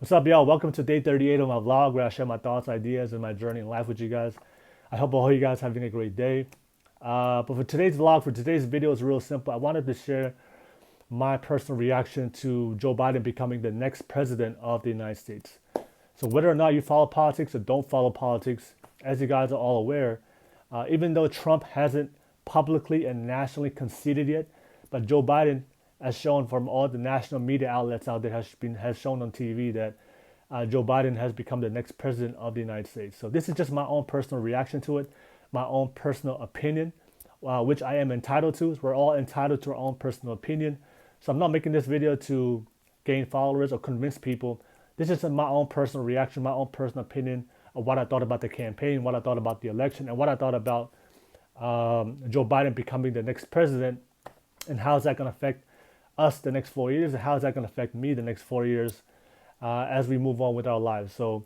What's up, y'all? Welcome to day 38 of my vlog where I share my thoughts, ideas, and my journey in life with you guys. I hope all you guys are having a great day. But for today's vlog, for today's video, is real simple. I wanted to share my personal reaction to Joe Biden becoming the next president of the United States. So whether or not you follow politics or don't follow politics, as you guys are all aware, even though Trump hasn't publicly and nationally conceded yet, but Joe Biden, as shown from all the national media outlets out there, has shown on TV that Joe Biden has become the next president of the United States. So this is just my own personal reaction to it, my own personal opinion, which I am entitled to. We're all entitled to our own personal opinion. So I'm not making this video to gain followers or convince people. This is my own personal reaction, my own personal opinion of what I thought about the campaign, what I thought about the election, and what I thought about Joe Biden becoming the next president, and how is that going to affect us the next 4 years, and how is that going to affect me the next 4 years as we move on with our lives. So,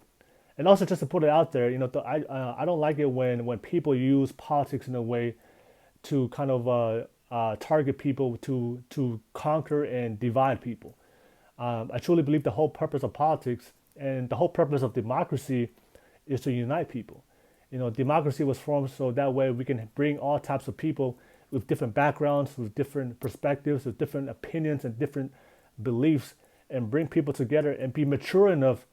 and also just to put it out there, I don't like it when people use politics in a way to kind of target people to conquer and divide people. I truly believe the whole purpose of politics and the whole purpose of democracy is to unite people. Democracy was formed so that way we can bring all types of people with different backgrounds, with different perspectives, with different opinions and different beliefs, and bring people together and be mature enough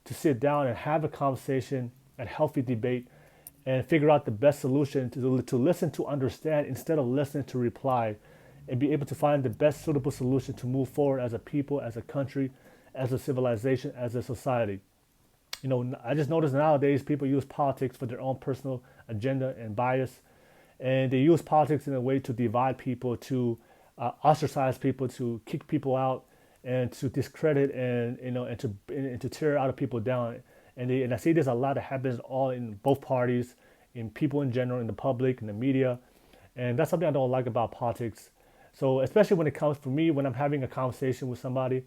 to sit down and have a conversation, a healthy debate, and figure out the best solution to listen to understand instead of listening to reply, and be able to find the best suitable solution to move forward as a people, as a country, as a civilization, as a society. I just noticed nowadays people use politics for their own personal agenda and bias, and they use politics in a way to divide people, to ostracize people, to kick people out, and to discredit and to tear other people down. And I see this a lot that happens all in both parties, in people in general, in the public, in the media, and that's something I don't like about politics. So especially when it comes for me, when I'm having a conversation with somebody,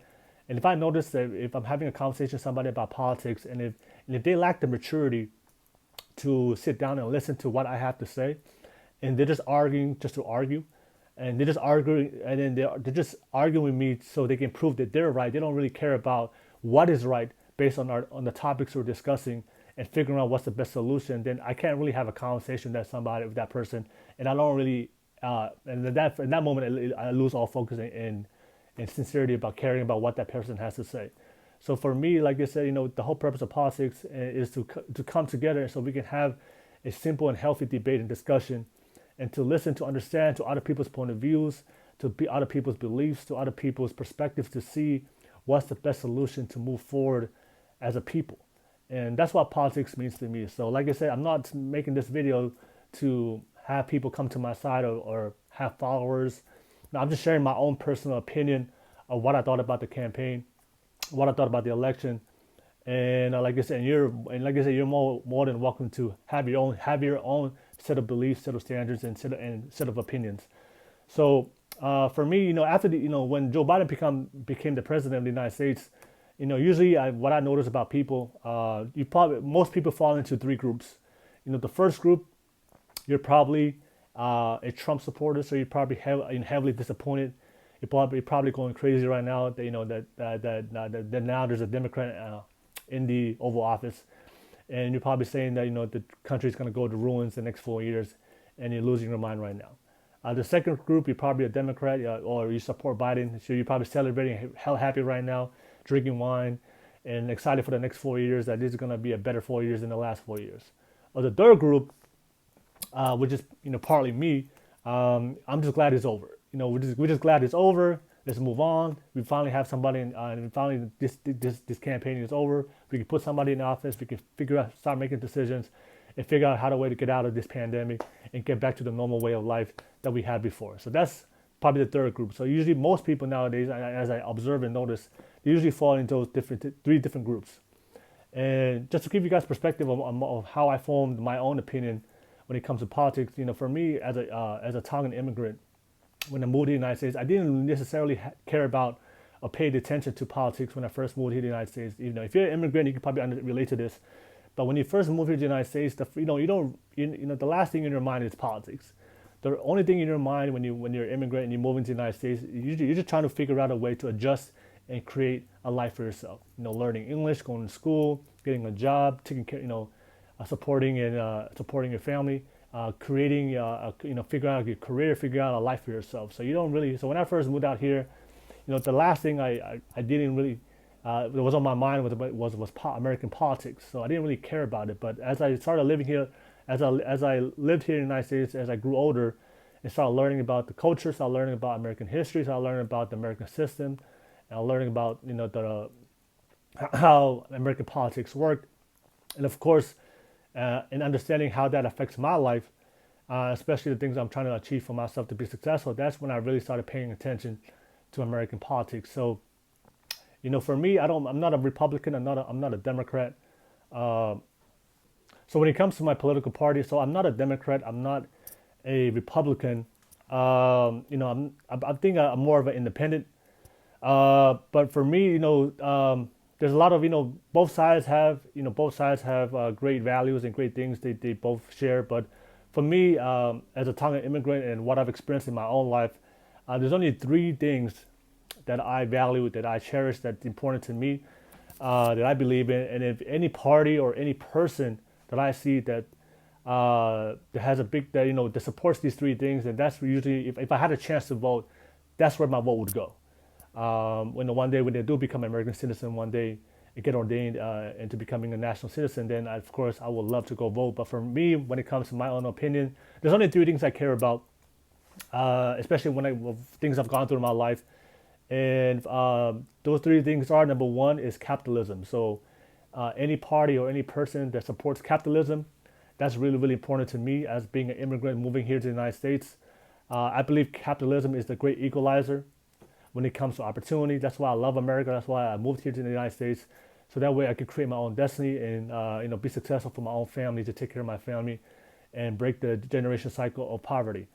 and if I notice that if I'm having a conversation with somebody about politics, and if they lack the maturity to sit down and listen to what I have to say, and they're just arguing just to argue, and they're just arguing, and then they're just arguing with me so they can prove that they're right. They don't really care about what is right based on the topics we're discussing and figuring out what's the best solution. Then I can't really have a conversation with that person, and I don't really and in that moment I lose all focus and sincerity about caring about what that person has to say. So for me, like I said, the whole purpose of politics is to come together so we can have a simple and healthy debate and discussion, and to listen, to understand, to other people's point of views, to be other people's beliefs, to other people's perspectives, to see what's the best solution to move forward as a people. And that's what politics means to me. So like I said, I'm not making this video to have people come to my side or have followers. No, I'm just sharing my own personal opinion of what I thought about the campaign, what I thought about the election. And like I said, you're more than welcome to have your own set of beliefs, set of standards, and set of opinions. So for me, after when Joe Biden became the president of the United States, usually what I notice about people, most people fall into three groups. The first group, you're probably a Trump supporter, so you're probably heavily disappointed. You're probably going crazy right now. That now there's a Democrat in the Oval Office, and you're probably saying that the country's going to go to ruins the next 4 years, and you're losing your mind right now. The second group, you're probably a Democrat, or you support Biden, so you're probably celebrating, hell happy right now, drinking wine, and excited for the next 4 years that this is going to be a better 4 years than the last 4 years. Or the third group, which is partly me, I'm just glad it's over. We're just glad it's over. Let's move on. We finally have somebody, and finally this campaign is over. We can put somebody in office. We can start making decisions, and figure out how to get out of this pandemic and get back to the normal way of life that we had before. So that's probably the third group. So usually most people nowadays, as I observe and notice, they usually fall into those three different groups. And just to give you guys perspective of how I formed my own opinion when it comes to politics, for me as a Tongan immigrant, when I moved to the United States, I didn't necessarily care about or paid attention to politics when I first moved here to the United States. If you're an immigrant, you can probably relate to this. But when you first move here to the United States, the last thing in your mind is politics. The only thing in your mind when you're an immigrant and you move into the United States, you're just trying to figure out a way to adjust and create a life for yourself. Learning English, going to school, getting a job, taking care, supporting and supporting your family, creating, figure out your career, figure out a life for yourself. So you don't really. So when I first moved out here, the last thing I didn't really that was on my mind was American politics. So I didn't really care about it. But as I started living here, as I lived here in the United States, as I grew older, and started learning about the culture, started learning about American history, started learning about the American system, and learning about how American politics work, and of course, and understanding how that affects my life, especially the things I'm trying to achieve for myself to be successful. That's when I really started paying attention to American politics. So, for me, I'm not a Republican. I'm not a Democrat. So when it comes to my political party, so I'm not a Democrat. I'm not a Republican. I think I'm more of an independent. But for me, there's a lot of both sides have great values and great things they both share. But for me, as a Tongan immigrant and what I've experienced in my own life, there's only three things that I value, that I cherish, that's important to me, that I believe in. And if any party or any person that I see that has a big that supports these three things, and that's usually if I had a chance to vote, that's where my vote would go. One day when they do become an American citizen, one day and get ordained into becoming a national citizen, then of course I would love to go vote. But for me, when it comes to my own opinion, there's only three things I care about, especially things I've gone through in my life. And those three things are: number one is capitalism. So any party or any person that supports capitalism, that's really, really important to me as being an immigrant moving here to the United States. I believe capitalism is the great equalizer when it comes to opportunity. That's why I love America. That's why I moved here to the United States. So that way I could create my own destiny and be successful for my own family, to take care of my family and break the generation cycle of poverty.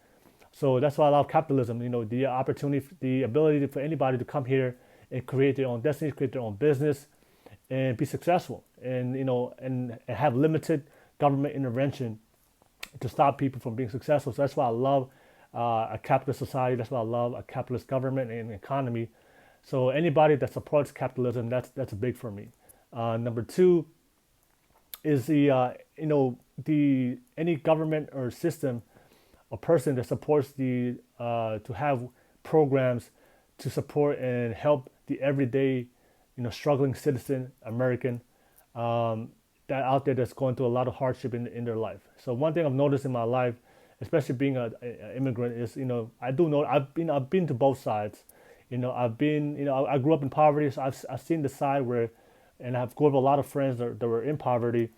So that's why I love capitalism. The opportunity, the ability for anybody to come here and create their own destiny, create their own business, and be successful, and and have limited government intervention to stop people from being successful. So that's why I love a capitalist society. That's why I love a capitalist government and economy. So anybody that supports capitalism, that's big for me. Number two is the any government or system or person that supports to have programs to support and help the everyday struggling citizen American that out there that's going through a lot of hardship in their life. So one thing I've noticed in my life, especially being an immigrant, is I do know I've been to both sides. I've been I grew up in poverty, so I've seen the side where, and I've grew up with a lot of friends that were in poverty.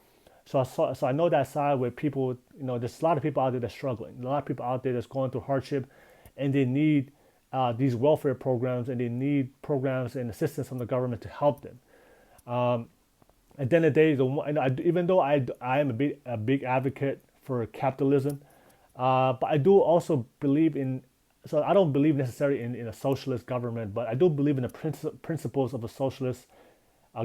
So I know that side where people, there's a lot of people out there that's struggling. A lot of people out there that's going through hardship, and they need these welfare programs, and they need programs and assistance from the government to help them. At the end of the day, even though I am a big advocate for capitalism, but I do also believe in. So I don't believe necessarily in a socialist government, but I do believe in the principles of a socialist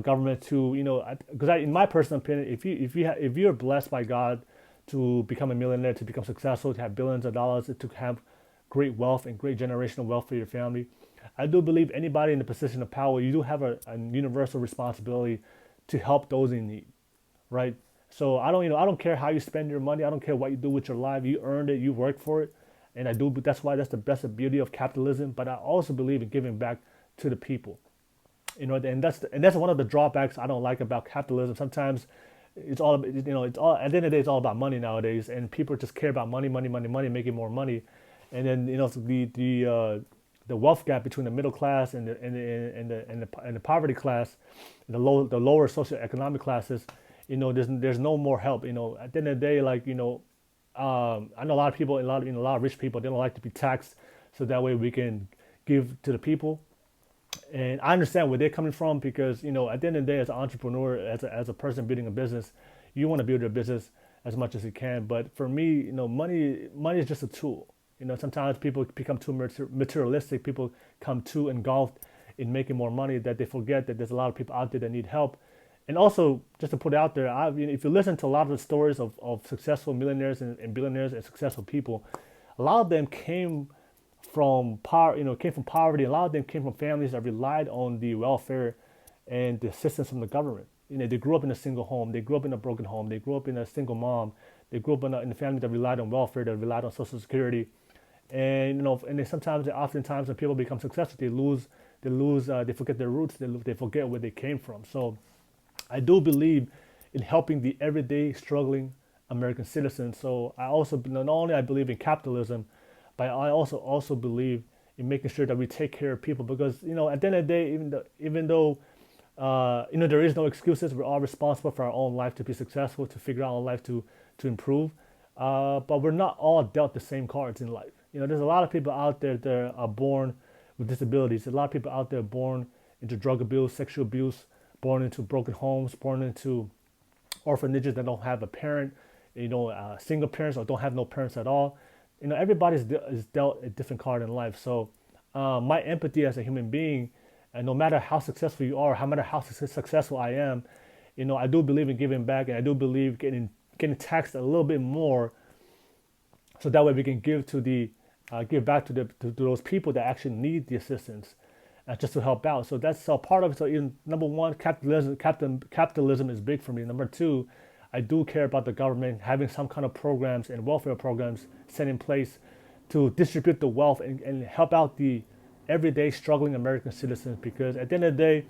government to because in my personal opinion, if you're blessed by God to become a millionaire, to become successful, to have billions of dollars, to have great wealth and great generational wealth for your family, I do believe anybody in the position of power, you do have a universal responsibility to help those in need, right? So I don't care how you spend your money. I don't care what you do with your life. You earned it. You worked for it, and I do. That's why that's the beauty of capitalism. But I also believe in giving back to the people. And that's one of the drawbacks I don't like about capitalism. Sometimes it's all at the end of the day, it's all about money nowadays, and people just care about money, making more money, and then the wealth gap between the middle class and the poverty class, the lower socioeconomic classes, there's no more help. At the end of the day, I know a lot of people, a lot of rich people, they don't like to be taxed, so that way we can give to the people. And I understand where they're coming from, because at the end of the day, as an entrepreneur, as a person building a business, you want to build your business as much as you can. But for me, money is just a tool. Sometimes people become too materialistic. People come too engulfed in making more money that they forget that there's a lot of people out there that need help. And also, just to put it out there, if you listen to a lot of the stories of successful millionaires and billionaires and successful people, a lot of them came from power, came from poverty. A lot of them came from families that relied on the welfare and the assistance from the government. They grew up in a single home. They grew up in a broken home. They grew up in a single mom. They grew up in a family that relied on welfare, that relied on Social Security, and and oftentimes, when people become successful, they forget their roots. They forget where they came from. So I do believe in helping the everyday struggling American citizen. So I also not only I believe in capitalism, but I also believe in making sure that we take care of people, because at the end of the day, even though there is no excuses. We're all responsible for our own life to be successful, to figure out our life to improve. But we're not all dealt the same cards in life. There's a lot of people out there that are born with disabilities. There's a lot of people out there born into drug abuse, sexual abuse, born into broken homes, born into orphanages that don't have a parent, single parents or don't have no parents at all. Everybody's is dealt a different card in life. So my empathy as a human being, and no matter how successful you are, no matter how successful I am, I do believe in giving back, and I do believe getting taxed a little bit more, so that way we can give back to those people that actually need the assistance, just to help out. So that's part of it. So number one, capitalism is big for me. Number two, I do care about the government having some kind of programs and welfare programs set in place to distribute the wealth and help out the everyday struggling American citizens, because at the end of the day,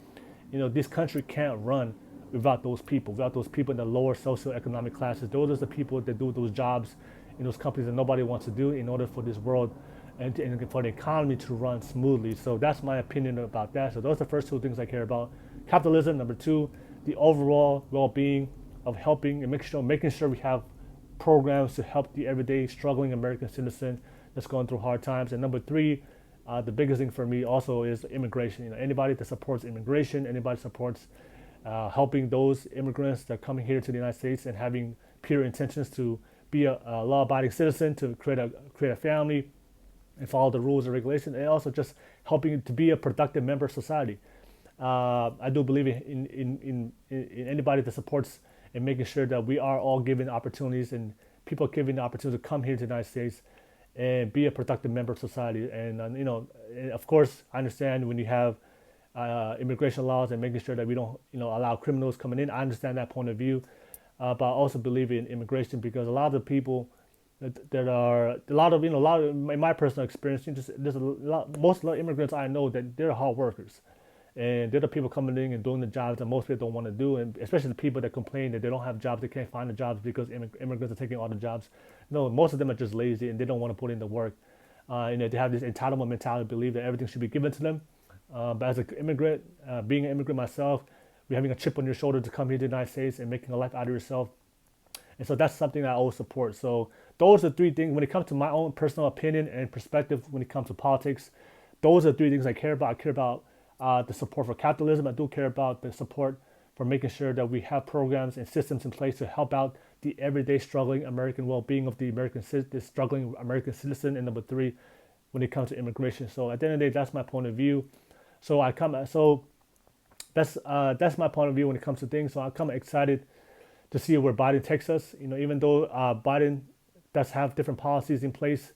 this country can't run without those people in the lower socioeconomic classes. Those are the people that do those jobs in those companies that nobody wants to do in order for this world and for the economy to run smoothly. So that's my opinion about that. So those are the first two things I care about: capitalism. Number two, the overall well-being of helping and making sure we have programs to help the everyday struggling American citizen that's going through hard times. And number three, the biggest thing for me also is immigration. Anybody that supports immigration, anybody supports helping those immigrants that are coming here to the United States and having pure intentions to be a law-abiding citizen, to create a family and follow the rules and regulations, and also just helping to be a productive member of society. I do believe in anybody that supports and making sure that we are all given opportunities, and people given the opportunity to come here to the United States and be a productive member of society. And and of course, I understand when you have immigration laws and making sure that we don't allow criminals coming in. I understand that point of view, but I also believe in immigration, because a lot of the people that are in my personal experience, there's most immigrants I know that they're hard workers, and they're the people coming in and doing the jobs that most people don't want to do, and especially the people that complain that they don't have jobs, they can't find the jobs because immigrants are taking all the jobs. No, most of them are just lazy and they don't want to put in the work. They have this entitlement mentality, believe that everything should be given to them. But as an immigrant, being an immigrant myself, you're having a chip on your shoulder to come here to the United States and making a life out of yourself. And so that's something that I always support. So those are three things when it comes to my own personal opinion and perspective when it comes to politics. Those are three things I care about. I care about the support for capitalism. I do care about the support for making sure that we have programs and systems in place to help out the everyday struggling American well-being of the struggling American citizen. And number three, when it comes to immigration. So at the end of the day, that's my point of view. So that's my point of view when it comes to things. So I'm kind of excited to see where Biden takes us. Even though Biden does have different policies in place,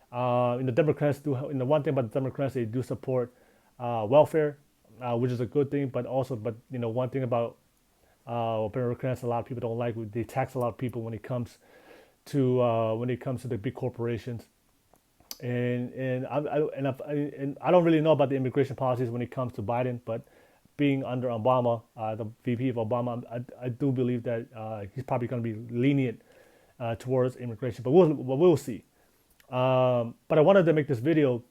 the Democrats do. One thing about the Democrats, they do support welfare, which is a good thing. But one thing about Democrats, a lot of people don't like, they tax a lot of people when it comes to the big corporations. And I don't really know about the immigration policies when it comes to Biden, but being under Obama, the VP of Obama, I do believe that he's probably going to be lenient towards immigration, but we'll see. But I wanted to make this video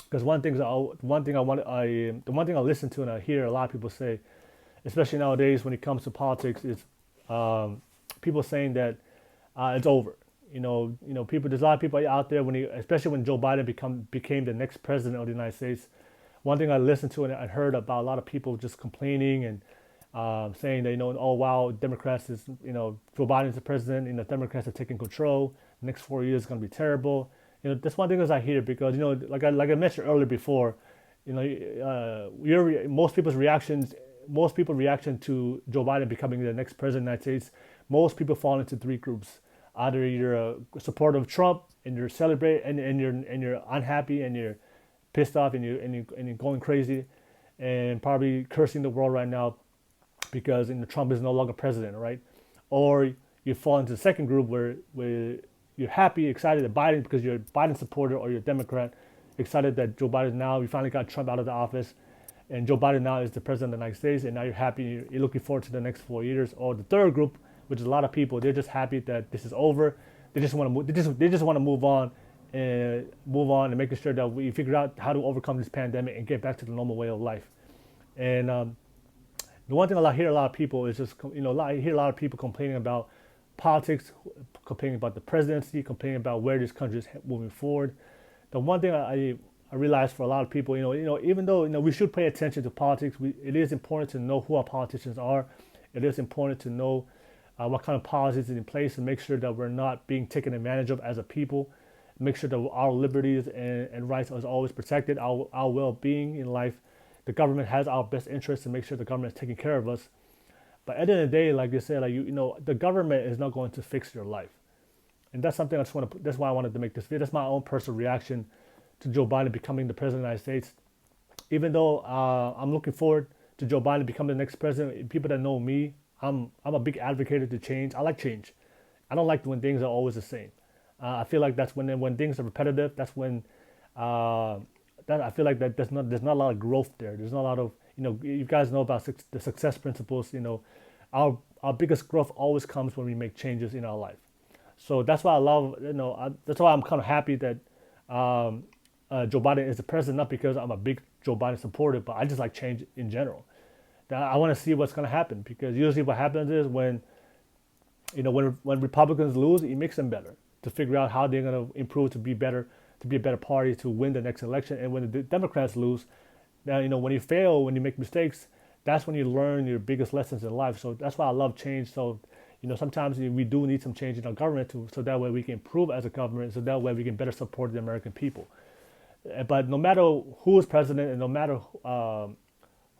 because the one thing I listen to and I hear a lot of people say, especially nowadays when it comes to politics, is people saying that it's over. There's a lot of people out there especially when Joe Biden became the next president of the United States. One thing I listened to and I heard about a lot of people just complaining and saying that oh wow, Democrats is Joe Biden's the president, Democrats are taking control. The next 4 years is going to be terrible. That's one thing that I hear because like I mentioned earlier before, most people's reaction to Joe Biden becoming the next president of the United States, most people fall into three groups. Either you're a supporter of Trump and you're celebrating and you're unhappy and you're pissed off and you're going crazy and probably cursing the world right now because Trump is no longer president, right? Or you fall into the second group where you're happy, excited that Biden because you're a Biden supporter or you're a Democrat, excited that Joe Biden now, we finally got Trump out of the office and Joe Biden now is the president of the United States and now you're happy, you're looking forward to the next 4 years. Or the third group, which is a lot of people, they're just happy that this is over. They just want to move, they just want to move on and making sure that we figure out how to overcome this pandemic and get back to the normal way of life. And the one thing I hear a lot of people is just, I hear a lot of people complaining about politics, complaining about the presidency, complaining about where this country is moving forward. The one thing I realize for a lot of people, even though we should pay attention to politics, it is important to know who our politicians are. It is important to know what kind of policies is in place and make sure that we're not being taken advantage of as a people. Make sure that our liberties and rights are always protected, our well-being in life. The government has our best interests to make sure the government is taking care of us. But at the end of the day, like I said, the government is not going to fix your life. And that's something I just want to. That's why I wanted to make this video. That's my own personal reaction to Joe Biden becoming the president of the United States. Even though I'm looking forward to Joe Biden becoming the next president, people that know me, I'm a big advocate to change. I like change. I don't like when things are always the same. I feel like that's when things are repetitive. That's when that I feel like that there's not a lot of growth there. There's not a lot of you guys know about the success principles. Our biggest growth always comes when we make changes in our life. So that's why I love that's why I'm kind of happy that Joe Biden is the president. Not because I'm a big Joe Biden supporter, but I just like change in general. I want to see what's going to happen because usually what happens is when Republicans lose, it makes them better to figure out how they're going to improve to be better, to be a better party to win the next election. And when the Democrats lose, now when you fail, when you make mistakes, that's when you learn your biggest lessons in life. So that's why I love change. So sometimes we do need some change in our government so that way we can improve as a government, so that way we can better support the American people. But no matter who is president and no matter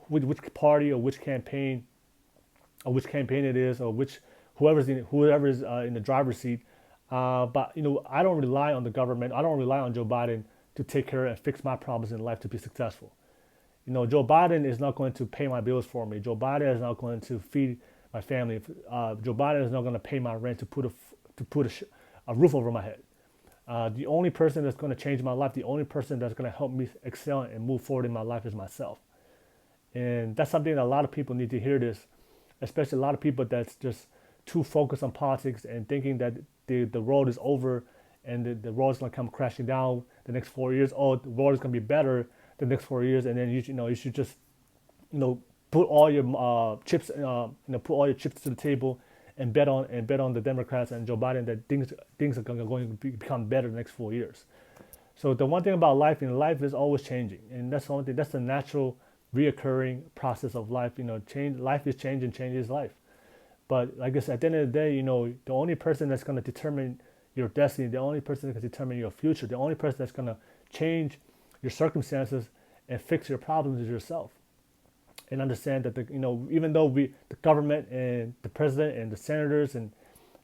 which party or which campaign it is or whoever's in the driver's seat, but I don't rely on the government. I don't rely on Joe Biden to take care and fix my problems in life to be successful. Joe Biden is not going to pay my bills for me. Joe Biden is not going to feed my family. Joe Biden is not going to pay my rent to put a roof over my head. The only person that's going to change my life, the only person that's going to help me excel and move forward in my life is myself. And that's something that a lot of people need to hear this, especially a lot of people that's just too focused on politics and thinking that the world is over and the world is going to come crashing down the next 4 years. Oh, the world is going to be better the next 4 years, and then you should just put all your chips to the table and bet on the Democrats and Joe Biden that things are going to become better the next 4 years. So the one thing about life is always changing, and that's the only thing. That's the natural reoccurring process of life. Life is change and change is life. But like I said, at the end of the day, the only person that's going to determine your destiny, the only person that can determine your future, the only person that's going to change your circumstances and fix your problems is yourself. And understand that even though the government and the president and the senators and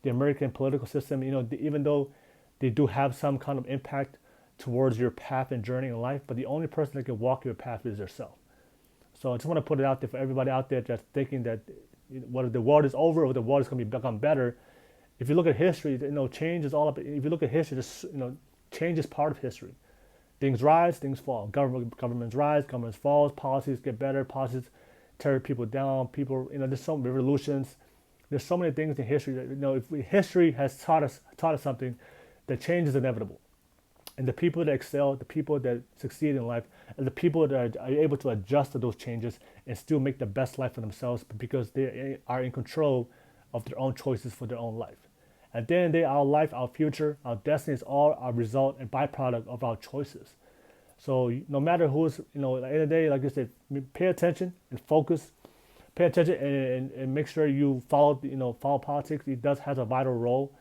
the American political system, even though they do have some kind of impact towards your path and journey in life, but the only person that can walk your path is yourself. So I just want to put it out there for everybody out there that's thinking that whether the world is over or the world is going to become better. If you look at history, change is all up. If you look at history, change is part of history. Things rise, things fall. Governments rise, governments fall. Policies get better. Policies tear people down. There's so many revolutions. There's so many things in history that if history has taught us something, that change is inevitable. And the people that excel, the people that succeed in life, and the people that are able to adjust to those changes and still make the best life for themselves because they are in control of their own choices for their own life. At the end of the day, our life, our future, our destiny is all a result and byproduct of our choices. So no matter who's, at the end of the day, like I said, pay attention and focus. Pay attention and make sure you follow politics. It does have a vital role,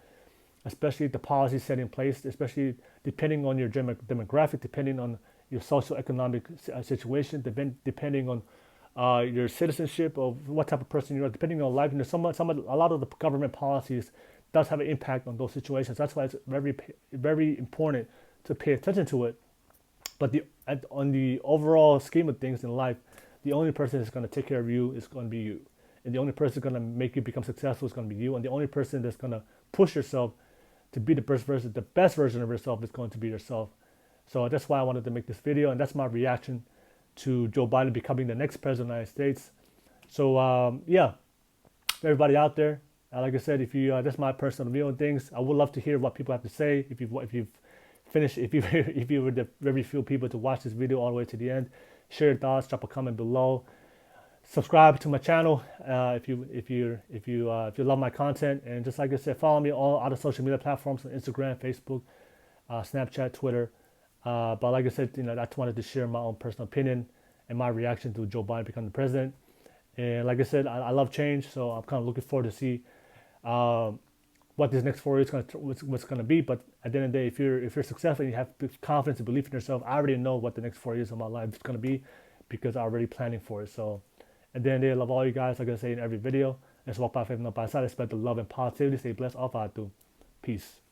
especially the policies set in place, especially depending on your demographic, depending on your socioeconomic situation, depending on your citizenship, of what type of person you are, depending on life. A lot of the government policies does have an impact on those situations. That's why it's very important to pay attention to it. But on the overall scheme of things in life, the only person that's going to take care of you is going to be you. And the only person that's going to make you become successful is going to be you. And the only person that's going to push yourself to be the best version of yourself is going to be yourself. So that's why I wanted to make this video. And that's my reaction to Joe Biden becoming the next president of the United States. So yeah, everybody out there, like I said, if you that's my personal view on things. I would love to hear what people have to say. If you've finished, if you were the very few people to watch this video all the way to the end, share your thoughts, drop a comment below, subscribe to my channel if you love my content, and just like I said, follow me on all other social media platforms on Instagram, Facebook, Snapchat, Twitter. But like I said, I just wanted to share my own personal opinion and my reaction to Joe Biden becoming the president. And like I said, I love change, so I'm kind of looking forward to see what this next 4 years what's going to be. But at the end of the day, if you're successful and you have confidence and belief in yourself, I already know what the next 4 years of my life is going to be because I'm already planning for it. So at the end of the day, I love all you guys. Like I say in every video, let's walk by faith, not by sight. I spread the love and positivity. Stay blessed. All I do. Peace.